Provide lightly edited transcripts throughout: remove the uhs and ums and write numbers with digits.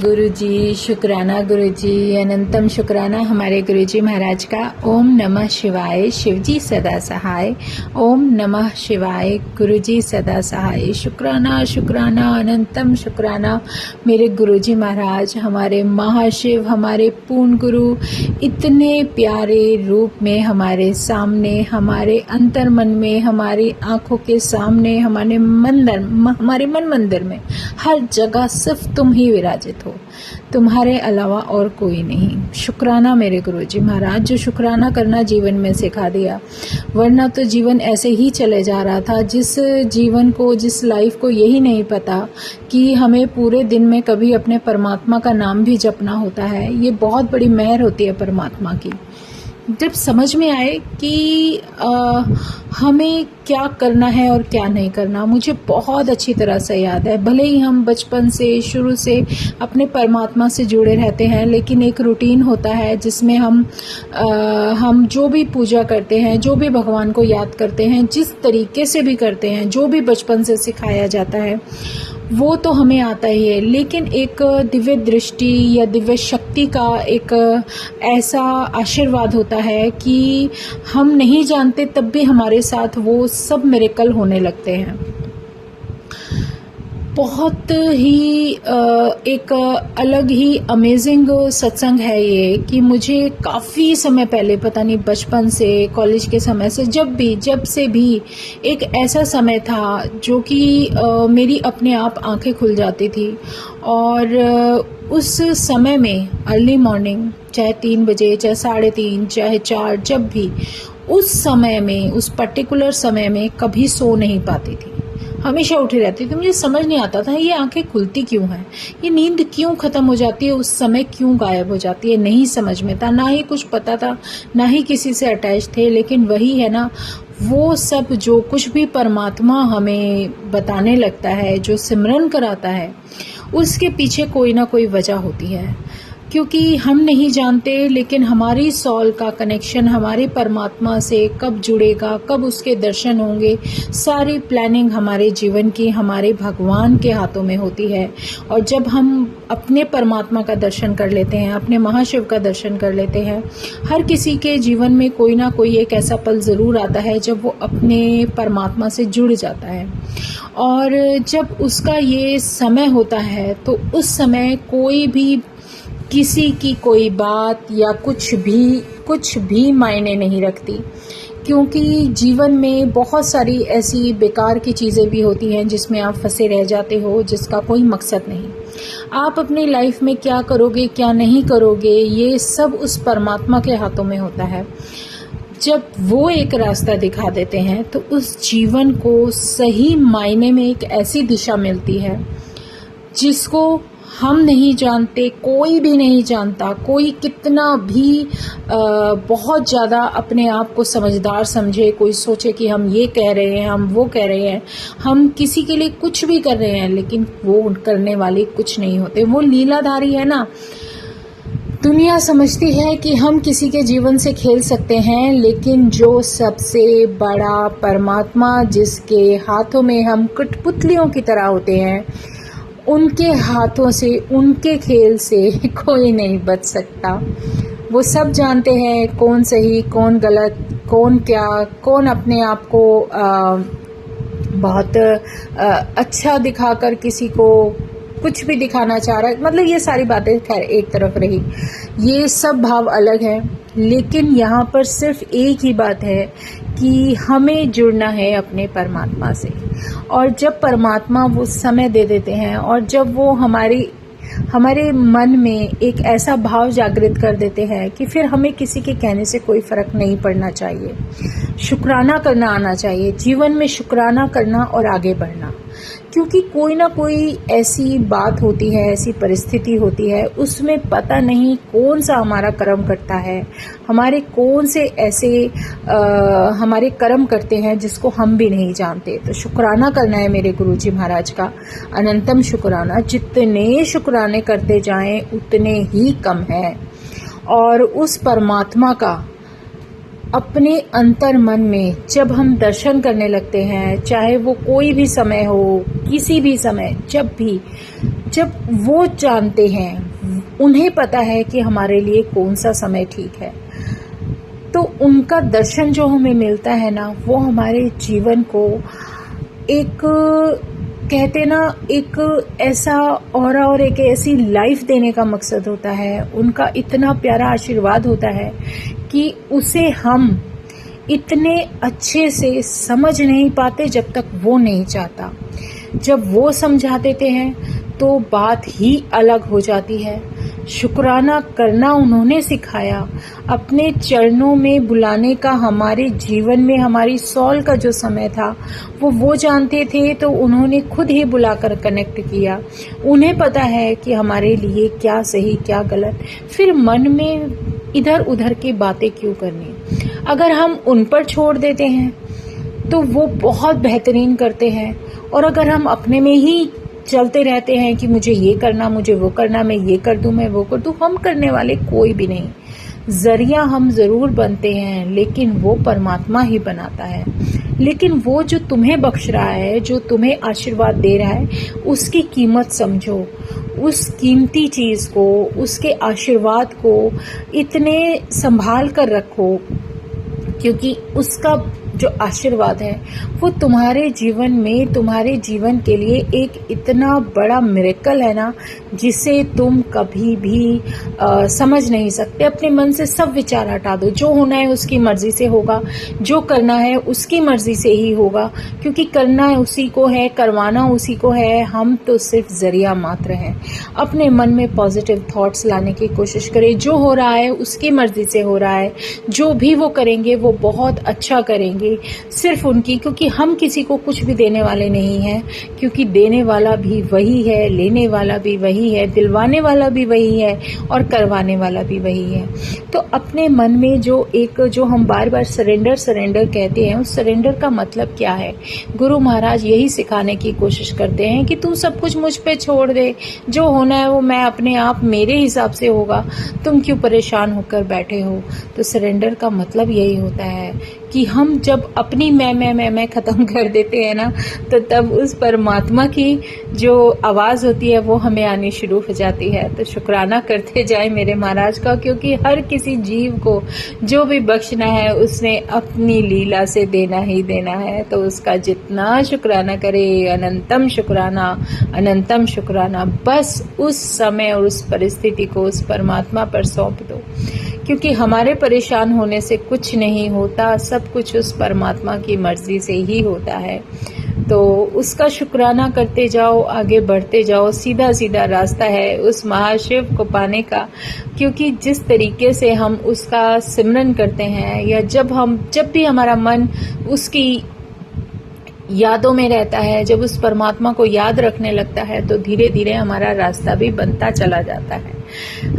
गुरुजी, शुक्राना गुरुजी, अनंतम शुक्राना हमारे गुरुजी महाराज का। ओम नमः शिवाय, शिवजी सदा सहाय। ओम नमः शिवाय, गुरुजी सदा सहाय। शुक्राना शुक्राना अनंतम शुक्राना मेरे गुरुजी महाराज, हमारे महाशिव, हमारे पूर्ण गुरु, इतने प्यारे रूप में हमारे सामने, हमारे अंतर मन में, हमारी आंखों के सामने, हमारे मन मंदिर में, हर जगह सिर्फ तुम ही विराजित हो, तुम्हारे अलावा और कोई नहीं। शुक्राना मेरे गुरुजी महाराज, जो शुक्राना करना जीवन में सिखा दिया, वरना तो जीवन ऐसे ही चले जा रहा था। जिस जीवन को, जिस लाइफ को यही नहीं पता कि हमें पूरे दिन में कभी अपने परमात्मा का नाम भी जपना होता है। ये बहुत बड़ी मेहर होती है परमात्मा की। जब समझ में आए कि हमें क्या करना है और क्या नहीं करना, मुझे बहुत अच्छी तरह से याद है। भले ही हम बचपन से, शुरू से अपने परमात्मा से जुड़े रहते हैं, लेकिन एक रूटीन होता है जिसमें हम जो भी पूजा करते हैं, जो भी भगवान को याद करते हैं, जिस तरीके से भी करते हैं, जो भी बचपन से सिखाया जाता है, वो तो हमें आता ही है। लेकिन एक दिव्य दृष्टि या दिव्य शक्ति का एक ऐसा आशीर्वाद होता है कि हम नहीं जानते तब भी हमारे साथ वो सब मिरेकल होने लगते हैं। बहुत ही एक अलग ही अमेजिंग सत्संग है ये, कि मुझे काफ़ी समय पहले, पता नहीं बचपन से, कॉलेज के समय से, जब से भी एक ऐसा समय था जो कि मेरी अपने आप आंखें खुल जाती थी। और उस समय में अर्ली मॉर्निंग, चाहे 3 बजे, चाहे 3:30, चाहे 4, जब भी, उस समय में, उस पर्टिकुलर समय में कभी सो नहीं पाती थी, हमेशा उठी रहती थी। मुझे समझ नहीं आता था ये आंखें खुलती क्यों हैं, ये नींद क्यों ख़त्म हो जाती है, उस समय क्यों गायब हो जाती है, नहीं समझ में था। ना ही कुछ पता था, ना ही किसी से अटैच थे। लेकिन वही है ना, वो सब जो कुछ भी परमात्मा हमें बताने लगता है, जो सिमरन कराता है, उसके पीछे कोई ना कोई वजह होती है। क्योंकि हम नहीं जानते, लेकिन हमारी सॉल का कनेक्शन हमारे परमात्मा से कब जुड़ेगा, कब उसके दर्शन होंगे, सारी प्लानिंग हमारे जीवन की हमारे भगवान के हाथों में होती है। और जब हम अपने परमात्मा का दर्शन कर लेते हैं, अपने महाशिव का दर्शन कर लेते हैं, हर किसी के जीवन में कोई ना कोई एक ऐसा पल ज़रूर आता है जब वो अपने परमात्मा से जुड़ जाता है। और जब उसका ये समय होता है, तो उस समय कोई भी, किसी की कोई बात या कुछ भी मायने नहीं रखती। क्योंकि जीवन में बहुत सारी ऐसी बेकार की चीज़ें भी होती हैं जिसमें आप फंसे रह जाते हो, जिसका कोई मकसद नहीं। आप अपनी लाइफ में क्या करोगे, क्या नहीं करोगे, ये सब उस परमात्मा के हाथों में होता है। जब वो एक रास्ता दिखा देते हैं, तो उस जीवन को सही मायने में एक ऐसी दिशा मिलती है जिसको हम नहीं जानते, कोई भी नहीं जानता। कोई कितना भी बहुत ज़्यादा अपने आप को समझदार समझे, कोई सोचे कि हम ये कह रहे हैं, हम वो कह रहे हैं, हम किसी के लिए कुछ भी कर रहे हैं, लेकिन वो करने वाले कुछ नहीं होते। वो लीलाधारी है ना। दुनिया समझती है कि हम किसी के जीवन से खेल सकते हैं, लेकिन जो सबसे बड़ा परमात्मा, जिसके हाथों में हम कठपुतलियों की तरह होते हैं, उनके हाथों से, उनके खेल से कोई नहीं बच सकता। वो सब जानते हैं कौन सही, कौन गलत, कौन क्या, कौन अपने आप को बहुत अच्छा दिखाकर किसी को कुछ भी दिखाना चाह रहा है। मतलब ये सारी बातें खैर एक तरफ रही, ये सब भाव अलग है। लेकिन यहाँ पर सिर्फ एक ही बात है कि हमें जुड़ना है अपने परमात्मा से। और जब परमात्मा वो समय दे देते हैं, और जब वो हमारे मन में एक ऐसा भाव जागृत कर देते हैं कि फिर हमें किसी के कहने से कोई फर्क नहीं पड़ना चाहिए। शुक्राना करना आना चाहिए, जीवन में शुक्राना करना और आगे बढ़ना। क्योंकि कोई ना कोई ऐसी बात होती है, ऐसी परिस्थिति होती है, उसमें पता नहीं कौन सा हमारा कर्म करता है, हमारे कौन से ऐसे हमारे कर्म करते हैं जिसको हम भी नहीं जानते। तो शुक्राना करना है मेरे गुरुजी महाराज का, अनंतम शुक्राना। जितने शुक्राने करते जाएं उतने ही कम है। और उस परमात्मा का अपने अंतर मन में जब हम दर्शन करने लगते हैं, चाहे वो कोई भी समय हो, किसी भी समय, जब वो जानते हैं, उन्हें पता है कि हमारे लिए कौन सा समय ठीक है, तो उनका दर्शन जो हमें मिलता है ना, वो हमारे जीवन को एक, कहते ना, एक ऐसा ऑरा और एक ऐसी लाइफ देने का मकसद होता है। उनका इतना प्यारा आशीर्वाद होता है कि उसे हम इतने अच्छे से समझ नहीं पाते जब तक वो नहीं चाहता। जब वो समझा देते हैं तो बात ही अलग हो जाती है। शुक्राना करना उन्होंने सिखाया, अपने चरणों में बुलाने का। हमारे जीवन में हमारी सॉल का जो समय था वो जानते थे, तो उन्होंने खुद ही बुलाकर कनेक्ट किया। उन्हें पता है कि हमारे लिए क्या सही क्या गलत। फिर मन में इधर उधर की बातें क्यों करनी, अगर हम उन पर छोड़ देते हैं तो वो बहुत बेहतरीन करते हैं। और अगर हम अपने में ही चलते रहते हैं कि मुझे ये करना, मुझे वो करना, मैं ये कर दूं, मैं वो कर दूं, हम करने वाले कोई भी नहीं। जरिया हम जरूर बनते हैं, लेकिन वो परमात्मा ही बनाता है। लेकिन वो जो तुम्हें बख्श रहा है, जो तुम्हें आशीर्वाद दे रहा है, उसकी कीमत समझो। उस कीमती चीज को, उसके आशीर्वाद को इतने संभाल कर रखो, क्योंकि उसका जो आशीर्वाद है वो तुम्हारे जीवन में, तुम्हारे जीवन के लिए एक इतना बड़ा मिरेकल है ना, जिसे तुम कभी भी समझ नहीं सकते। अपने मन से सब विचार हटा दो। जो होना है उसकी मर्जी से होगा, जो करना है उसकी मर्जी से ही होगा, क्योंकि करना उसी को है, करवाना उसी को है। हम तो सिर्फ जरिया मात्र हैं। अपने मन में पॉजिटिव थॉट्स लाने की कोशिश करें। जो हो रहा है उसकी मर्जी से हो रहा है, जो भी वो करेंगे वो बहुत अच्छा करेंगे, सिर्फ उनकी, क्योंकि हम किसी को कुछ भी देने वाले नहीं हैं, क्योंकि देने वाला भी वही है, लेने वाला भी वही है, दिलवाने वाला भी वही है और करवाने वाला भी वही है। तो अपने मन में जो हम बार बार सरेंडर कहते हैं, उस सरेंडर का मतलब क्या है? गुरु महाराज यही सिखाने की कोशिश करते हैं कि तू सब कुछ मुझ पे छोड़ दे, जो होना है वो मैं अपने आप मेरे हिसाब से होगा, तुम क्यों परेशान होकर बैठे हो। तो सरेंडर का मतलब यही होता है कि हम जब अपनी मैं खत्म कर देते हैं ना, तो तब उस परमात्मा की जो आवाज होती है वो हमें आनी शुरू हो जाती है। तो शुक्राना करते जाए मेरे महाराज का, क्योंकि हर किसी जीव को जो भी बख्शना है उसने अपनी लीला से देना ही देना है। तो उसका जितना शुक्राना करे, अनंतम शुक्राना, अनंतम शुक्राना। बस उस समय और उस परिस्थिति को उस परमात्मा पर सौंप दो, क्योंकि हमारे परेशान होने से कुछ नहीं होता, सब कुछ उस परमात्मा की मर्जी से ही होता है। तो उसका शुक्राना करते जाओ, आगे बढ़ते जाओ। सीधा सीधा रास्ता है उस महाशिव को पाने का, क्योंकि जिस तरीके से हम उसका सिमरन करते हैं, या जब भी हमारा मन उसकी यादों में रहता है, जब उस परमात्मा को याद रखने लगता है, तो धीरे धीरे हमारा रास्ता भी बनता चला जाता है।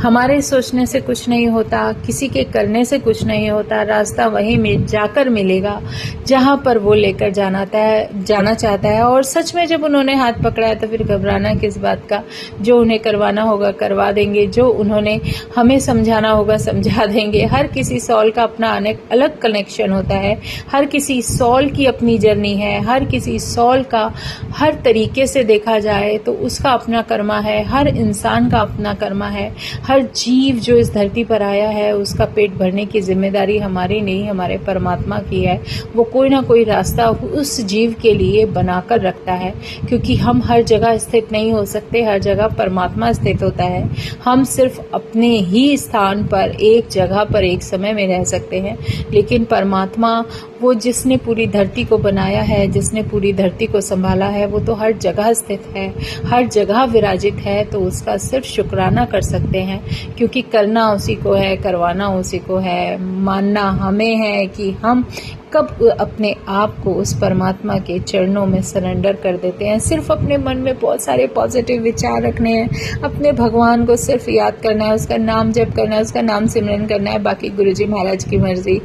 हमारे सोचने से कुछ नहीं होता, किसी के करने से कुछ नहीं होता। रास्ता वहीं में जाकर मिलेगा जहां पर वो लेकर जाना चाहता है। और सच में जब उन्होंने हाथ पकड़ा है तो फिर घबराना किस बात का। जो उन्हें करवाना होगा करवा देंगे, जो उन्होंने हमें समझाना होगा समझा देंगे। हर किसी सॉल का अपना अलग कनेक्शन होता है, हर किसी सॉल की अपनी जर्नी है, हर किसी सॉल का हर तरीके से देखा जाए तो उसका अपना कर्मा है, हर इंसान का अपना कर्मा है। हर जीव जो इस धरती पर आया है उसका पेट भरने की जिम्मेदारी हमारी नहीं, हमारे परमात्मा की है। वो कोई ना कोई रास्ता उस जीव के लिए बनाकर रखता है, क्योंकि हम हर जगह स्थित नहीं हो सकते, हर जगह परमात्मा स्थित होता है। हम सिर्फ अपने ही स्थान पर, एक जगह पर, एक समय में रह सकते हैं, लेकिन परमात्मा, वो जिसने पूरी धरती को बनाया है, जिसने पूरी धरती को संभाला है, वो तो हर जगह स्थित है, हर जगह विराजित है। तो उसका सिर्फ शुक्राना कर सकते हैं, क्योंकि करना उसी को है, करवाना उसी को है। मानना हमें है कि हम कब अपने आप को उस परमात्मा के चरणों में सरेंडर कर देते हैं। सिर्फ अपने मन में बहुत सारे पॉजिटिव विचार रखने हैं, अपने भगवान को सिर्फ याद करना है, उसका नाम जप करना है, उसका नाम सिमरन करना है। बाकी गुरुजी महाराज की मर्जी,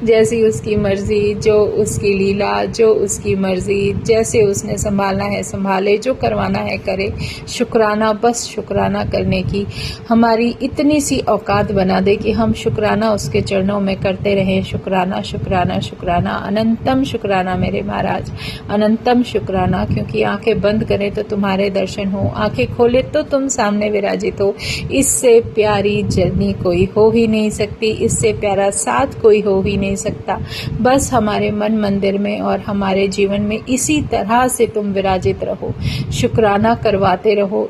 जैसी उसकी मर्जी, जो उसकी लीला, जो उसकी मर्जी, जैसे उसने संभालना है संभाले, जो करवाना है करे। शुक्राना, बस शुक्राना करने की हमारी इतनी सी औकात बना दे कि हम शुक्राना उसके चरणों में करते रहें। शुक्राना शुक्राना शुक्राना, अनंतम शुक्राना मेरे महाराज, अनंतम शुक्राना। क्योंकि आंखें बंद करें तो तुम्हारे दर्शन हो, आंखें खोले तो तुम सामने विराजित हो। इससे प्यारी जर्नी कोई हो ही नहीं सकती, इससे प्यारा साथ कोई हो ही नहीं सकता। बस हमारे मन मंदिर में और हमारे जीवन में इसी तरह से तुम विराजित रहो, शुक्राना करवाते रहो।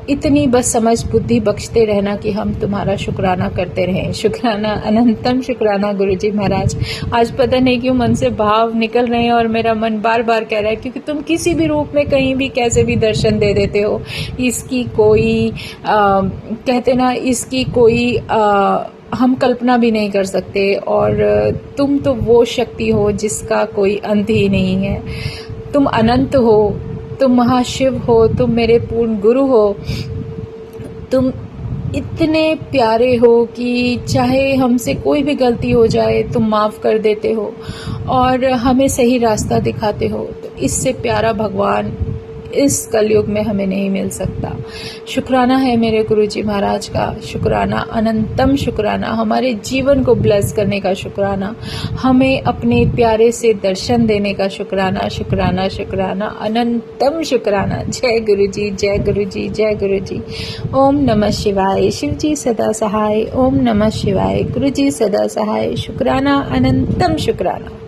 इतनी बस समझ बुद्धि बख्शते रहना कि हम तुम्हारा शुक्राना करते रहें। शुक्राना, अनंतम शुक्राना गुरुजी महाराज। आज पता नहीं क्यों मन से भाव निकल रहे हैं और मेरा मन बार बार कह रहा है, क्योंकि तुम किसी भी रूप में कहीं भी कैसे भी दर्शन दे देते हो। इसकी कोई कहते ना, इसकी कोई हम कल्पना भी नहीं कर सकते। और तुम तो वो शक्ति हो जिसका कोई अंत ही नहीं है। तुम अनंत हो, तुम महाशिव हो, तुम मेरे पूर्ण गुरु हो। तुम इतने प्यारे हो कि चाहे हमसे कोई भी गलती हो जाए तुम माफ़ कर देते हो और हमें सही रास्ता दिखाते हो। तो इससे प्यारा भगवान इस कलयुग में हमें नहीं मिल सकता। शुक्राना है मेरे गुरुजी महाराज का, शुक्राना, अनंतम शुक्राना। हमारे जीवन को ब्लेस करने का शुक्राना, हमें अपने प्यारे से दर्शन देने का शुक्राना, शुक्राना शुक्राना, अनंतम शुक्राना। जय गुरुजी, जय गुरुजी, जय गुरुजी। ओम नमः शिवाय। शिवजी सदा सहाय। ओम नमः शिवाय। गुरुजी सदा सहाय। शुक्राना, अनंतम शुक्राना।